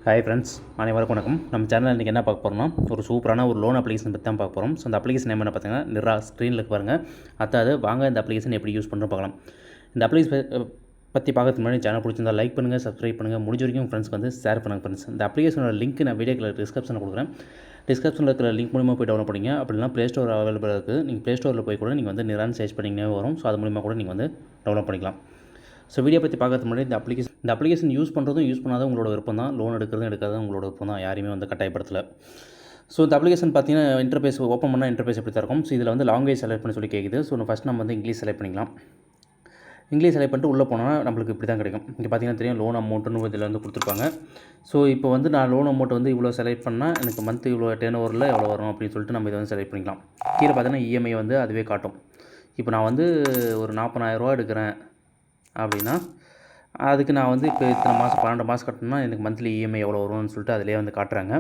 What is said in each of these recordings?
Hi friends, அனைவருக்கும் வணக்கம். நம்ம சேனலில் இன்றைக்கி என்ன பார்க்க போகிறோம்னா, ஒரு சூப்பரான ஒரு லோன் அப்ளிகேஷன் பற்றி தான் பார்க்க போகிறோம். ஸோ அந்த அப்ளிகேஷன் நேம் என்ன பார்த்தீங்கன்னா நிரா. ஸ்க்ரீனில் பாருங்கள். அதாவது வாங்க இந்த அப்ளிகேஷன் எப்படி யூஸ் பண்ணுறோம் பார்க்கலாம். இந்த அப்ளிகேஷன் பற்றி பார்க்கறதுக்கு முன்னாடி சேனல் பிடிச்சிருந்தா லைக் பண்ணுங்கள், சப்ஸ்கிரைப் பண்ணுங்கள், முடிஞ்ச வரைக்கும் ஃப்ரெண்ட்ஸ்க்கு வந்து ஷேர் பண்ணுங்கள் ஃப்ரெண்ட்ஸ். இந்த அப்ளிகேஷனோட லிங்க் நான் வீடியோக்கில் டிஸ்கிரிப்ஷனில் கொடுக்குறேன். டிஸ்கிரிப்ஷனில் இருக்கிற லிங்க் மூலிமா போய் டவுன்லோட் பண்ணிங்க. அப்படின்னா ப்ளே ஸ்டோர் அவைலபிளாக இருக்குது. நீங்கள் ப்ளே ஸ்டோரில் போய் கூட நீங்கள் வந்து நிரான்னு சர்ச் பண்ணிங்கன்னே வரும். ஸோ அது மூலிமா கூட நீங்கள் வந்து டவுன்லோட் பண்ணிக்கலாம். ஸோ வீடியோ பற்றி பார்க்கறதுக்கு முன்னாடி இந்த அப்ளிகேஷன் யூஸ் பண்ணுறதும் யூஸ் பண்ணாத உங்களோட விருப்பம் தான். லோன் எடுக்கிறதும் எடுக்காத உங்களோட விருப்பம் தான். யாரையுமே வந்து கட்டாயப்படுத்தலை. ஸோ இந்த அப்ளிகேஷன் பார்த்தீங்கன்னா இன்டர்ஃபேஸ் ஓப்பன் பண்ணால் இன்டர்ஃபேஸ் எப்படி தான் இருக்கும். ஸோ இதில் வந்து லாங்குவேஜ் செலக்ட் பண்ணி சொல்லி கேட்குது. ஸோ ஃபஸ்ட் நம்ம வந்து இங்கிலீஷ் செலக்ட் பண்ணிக்கலாம். இங்கிலீஷ் செலக்ட் பண்ணிட்டு உள்ளே போனால் நம்மளுக்கு இப்படி தான் கிடைக்கும். இங்கே பார்த்தீங்கன்னா தெரியும் லோன் அமௌண்ட்டுன்னு இதில் வந்து கொடுத்துருப்பாங்க. ஸோ இப்போ வந்து நான் லோன் அமௌண்ட் வந்து இவ்வளோ செலக்ட் பண்ணால் எனக்கு மந்த் இவ்வளோ டர்ன் ஓவரில் எவ்வளோ வரும் அப்படின்னு சொல்லிட்டு நம்ம இதை வந்து செலக்ட் பண்ணிக்கலாம். கீழே பார்த்தீங்கன்னா இஎம்ஐ வந்து அதுவே காட்டும். இப்போ நான் வந்து ஒரு 40,000 எடுக்கிறேன் அப்படின்னா அதுக்கு நான் வந்து இப்போ இத்தனை மாதம் 12 மாதம் கட்டணும்னா எனக்கு மந்த்லி இஎம்ஐ எவ்வளோ வரும்னு சொல்லிட்டு அதிலே வந்து காட்டுறாங்க.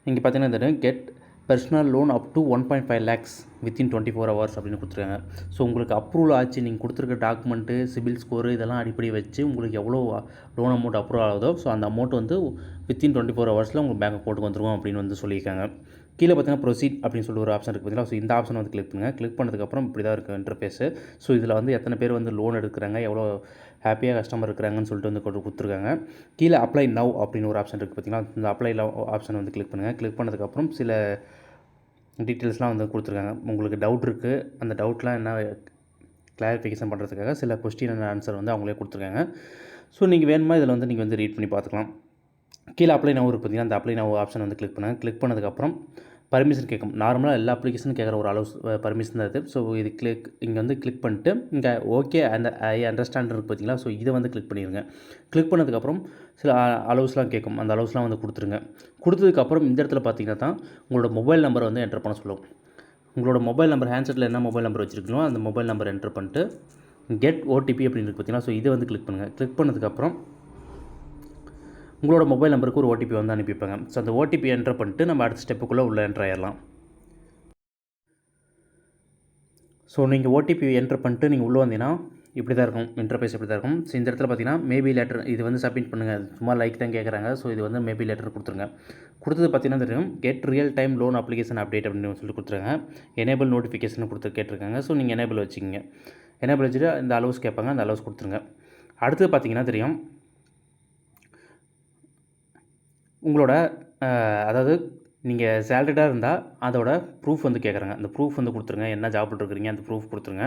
இங்கே பார்த்தீங்கன்னா தெரியும் get personal loan up to 1.5 lakhs within 24 hours அப்படின்னு கொடுத்துருக்காங்க. ஸோ உங்களுக்கு அப்ரூவல் ஆச்சு, நீங்கள் கொடுத்துருக்க டாக்குமெண்ட்டு, சிபில் ஸ்கோரு இதெல்லாம் அடிப்படை வச்சு உங்களுக்கு எவ்வளோ லோன் அமௌண்ட் அப்ரூவல் ஆகுதோ ஸோ அந்த அமௌண்ட் வந்து வித்தின் 24 hours உங்களுக்கு பேங்க் அக்கௌண்ட்டுக்கு வந்துடும் அப்படின்னு வந்து சொல்லியிருக்காங்க. கீழே பார்த்தீங்கன்னா ப்ரொசீட் அப்படின்னு சொல்லி ஒரு ஆப்ஷன் இருக்குது பார்த்தீங்களா. ஸோ இந்த ஆப்ஷன் வந்து கிளிக் பண்ணுங்கள். கிளிக் பண்ணதுக்கப்புறம் இப்படி தான் இருக்குது இன்டர்ஃபேஸு. ஸோ இதில் வந்து எத்தனை பேர் வந்து லோன் எடுக்கிறாங்க, எவ்வளோ ஹாப்பியாக கஸ்டமர் இருக்கிறாங்கன்னு சொல்லிட்டு வந்து கொடுத்துருக்காங்க. கீழே அப்ளை நவ் அப்படின்னு ஒரு ஆப்ஷன் இருக்குது பார்த்தீங்களா. இந்த அப்ளை நவ் ஆப்ஷன் வந்து கிளிக் பண்ணுங்கள். கிளிக் பண்ணதுக்கப்புறம் சில டீட்டெயில்ஸ்லாம் வந்து கொடுத்துருக்காங்க. உங்களுக்கு டவுட் இருக்குது, அந்த டவுட்லாம் என்ன கிளாரிஃபிகேஷன் பண்ணுறதுக்காக சில கொஸ்டின் அண்ட் ஆன்சர் வந்து அவங்களே கொடுத்துருக்காங்க. ஸோ நீங்கள் வேணுமா இதில் வந்து நீங்கள் வந்து ரீட் பண்ணி பார்த்துக்கலாம். கீழே அப்ளை நவ் இருக்குது பார்த்தீங்கன்னா, அந்த அப்ளை நவ் ஆப்ஷன் வந்து கிளிக் பண்ணுங்கள். கிளிக் பண்ணதுக்கப்புறம் பர்மிஷன் கேட்கும். நார்மலாக எல்லா அப்ளிகேஷனும் கேட்குற ஒரு அளவு பர்மிஷன் தான் இருக்குது. ஸோ இது இங்கே வந்து கிளிக் பண்ணிட்டு இங்கே ஓகே அந்த ஐ அண்டர்ஸ்டாண்ட் இருக்குது பார்த்தீங்களா. ஸோ இதை வந்து கிளிக் பண்ணிடுங்க. கிளிக் பண்ணதுக்கப்புறம் சில அளவுஸ்லாம் கேட்கும். அந்த அளவுஸ்லாம் வந்து கொடுத்துருங்க. கொடுத்ததுக்கப்புறம் இந்த இடத்துல பார்த்தீங்கன்னா தான் உங்களோட மொபைல் நம்பரை வந்து என்டர் பண்ண சொல்லும். உங்களோட மொபைல் நம்பர் ஹேண்ட்செட்டில் என்ன மொபைல் நம்பர் வச்சுருக்கீங்களோ அந்த மொபைல் நம்பர் என்டர் பண்ணிட்டு கெட் ஓடிபி அப்படின்னு இருக்குது பார்த்தீங்கன்னா. ஸோ இதை வந்து கிளிக் பண்ணுங்கள். கிளிக் பண்ணதுக்கப்புறம் உங்களோட மொபைல் நம்பருக்கு ஒரு ஓடிபி வந்து அனுப்பிப்பாங்க. ஸோ அந்த ஓடிபி என்டர் பண்ணிட்டு நம்ம அடுத்த ஸ்டெப்புக்குள்ளே உள்ளே என்டர் ஆயிடலாம். ஸோ நீங்கள் ஓடிபி என்டர் பண்ணிட்டு நீங்கள் உள்ளே வந்தீங்கன்னா இப்படி தான் இருக்கும். இன்டர்ஃபேஸ் இப்படி தான் இருக்கும். ஸோ இந்த இடத்துல பார்த்தீங்கன்னா மேபி லெட்டர் இது வந்து சப்மிட் பண்ணுங்கள். சும்மா லைக் தான் கேட்குறாங்க. ஸோ இது வந்து மேபி லெட்டர் கொடுத்துருங்க. கொடுத்தது பார்த்தீங்கன்னா தெரியும் get real time loan application update அப்படின்னு சொல்லி கொடுத்துருங்க. எனேபிள் நோட்டிஃபிகேஷன் கேட்டிருக்காங்க. ஸோ நீங்கள் எனேபிள் வச்சுக்கிங்க. எனேபிள் வச்சுட்டு இந்த அலோஸ் கேட்பாங்க. அந்த அலோஸ் கொடுத்துருங்க. அடுத்து பார்த்தீங்கன்னா தெரியும் உங்களோட அதாவது நீங்கள் சேலரிடாக இருந்தால் அதோட ப்ரூஃப் வந்து கேட்குறாங்க. அந்த ப்ரூஃப் வந்து கொடுத்துருங்க. என்ன ஜாப்பில் இருக்கிறீங்க அந்த ப்ரூஃப் கொடுத்துருங்க.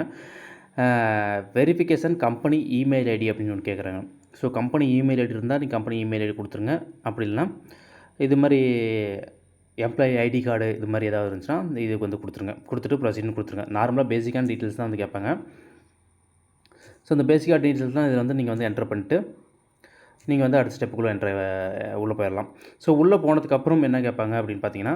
வெரிஃபிகேஷன் கம்பெனி இமெயில் ஐடி அப்படின்னு ஒன்று கேட்குறாங்க. ஸோ கம்பெனி இமெயில் ஐடி இருந்தால் நீங்கள் கம்பெனி இமெயில் ஐடி கொடுத்துருங்க. அப்படி இல்லைனா இது மாதிரி எம்ப்ளாயி ஐடி கார்டு இது மாதிரி ஏதாவது இருந்துச்சுன்னா இதுக்கு வந்து கொடுத்துருங்க. கொடுத்துட்டு ப்ரொசீட்னு கொடுத்துருங்க. நார்மலாக பேசிக்கான டீட்டெயில்ஸ் தான் வந்து கேட்பாங்க. ஸோ இந்த பேசிக்கான டீட்டெயில்ஸ் தான் இதில் வந்து நீங்கள் வந்து என்டர் பண்ணிட்டு நீங்கள் வந்து அடுத்த ஸ்டெப்புக்குள்ளே உள்ளே போயிடலாம். ஸோ உள்ளே போனதுக்கப்புறம் என்ன கேட்பாங்க அப்படின்னு பார்த்தீங்கன்னா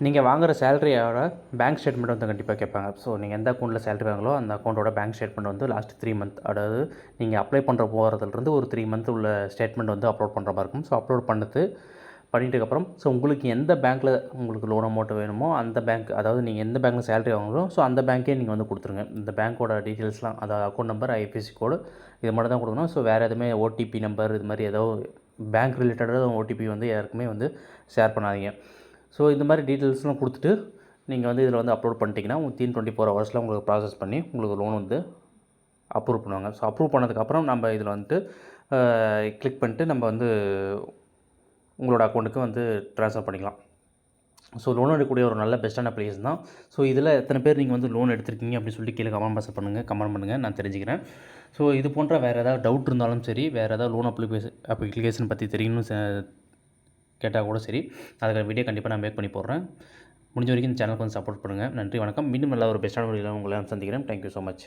நீங்கள் வாங்குகிற சேலரியோட பேங்க் ஸ்டேட்மெண்ட் வந்து கண்டிப்பாக கேட்பாங்க. ஸோ நீங்கள் எந்த அக்கௌண்ட்டில் சேலரி வாங்களோ அந்த அக்கௌண்ட்டோட பேங்க் ஸ்டேட்மெண்ட் வந்து லாஸ்ட் 3 month அதாவது நீங்கள் அப்ளை பண்ணுற போகிறதுலேருந்து ஒரு 3 month உள்ள ஸ்டேட்மெண்ட் வந்து அப்லோட் பண்ணுற மாதிரி இருக்கும். ஸோ அப்லோட் பண்ணிட்டதுக்கப்புறம் ஸோ உங்களுக்கு எந்த பேங்க்கில் உங்களுக்கு லோன் அமௌண்ட் வேணுமோ அந்த பேங்க், அதாவது நீங்கள் எந்த பேங்க்கில் சேலரி வாங்குறோ ஸோ அந்த பேங்க்கே நீங்கள் வந்து கொடுத்துருங்க. இந்த பேங்க்கோட டீட்டெயில்ஸ்லாம், அதாவது அக்கௌண்ட் நம்பர், ஐஎஃப்எஸ்சி கோடு இது மட்டும் தான் கொடுக்கணும். ஸோ வேறு எதுவுமே ஓடிபி நம்பர் இது மாதிரி ஏதோ பேங்க் ரிலேட்டடாக ஓடிபி வந்து யாருக்குமே வந்து ஷேர் பண்ணாதீங்க. ஸோ இந்த மாதிரி டீட்டெயில்ஸ்லாம் கொடுத்துட்டு நீங்கள் வந்து இதில் வந்து அப்லோட் பண்ணிட்டீங்கன்னா வித்தின் 24 hours உங்களுக்கு ப்ராசஸ் பண்ணி உங்களுக்கு லோன் வந்து அப்ரூவ் பண்ணுவாங்க. ஸோ அப்ரூவ் பண்ணதுக்கப்புறம் நம்ம இதில் வந்துட்டு கிளிக் பண்ணிட்டு நம்ம வந்து உங்களோட அக்கௌண்ட்டுக்கு வந்து ட்ரான்ஸ்ஃபர் பண்ணிக்கலாம். ஸோ லோன் எடுக்கக்கூடிய ஒரு நல்ல பெஸ்ட்டான அப்ளிகேஷன் தான். ஸோ இதில் எத்தனை பேர் நீங்கள் வந்து லோன் எடுத்திருக்கீங்க அப்படின்னு சொல்லி கீழே கமெண்ட் பண்ணுங்கள், நான் தெரிஞ்சுக்கிறேன். ஸோ இது போன்ற வேறு ஏதாவது டவுட் இருந்தாலும் சரி, வேறு ஏதாவது லோன் அப்ளிகேஷன் பற்றி தெரியணும்னு கேட்டால் கூட சரி, அதுக்கான வீடியோ கண்டிப்பாக நான் மேக் பண்ணி போடுறேன். முடிஞ்ச வரைக்கும் இந்த சேனலுக்கு வந்து சப்போர்ட் பண்ணுங்கள். நன்றி, வணக்கம். மீண்டும் நல்ல ஒரு பெஸ்ட்டான வீடியோவில் உங்களை சந்திக்கிறேன். Thank you so much.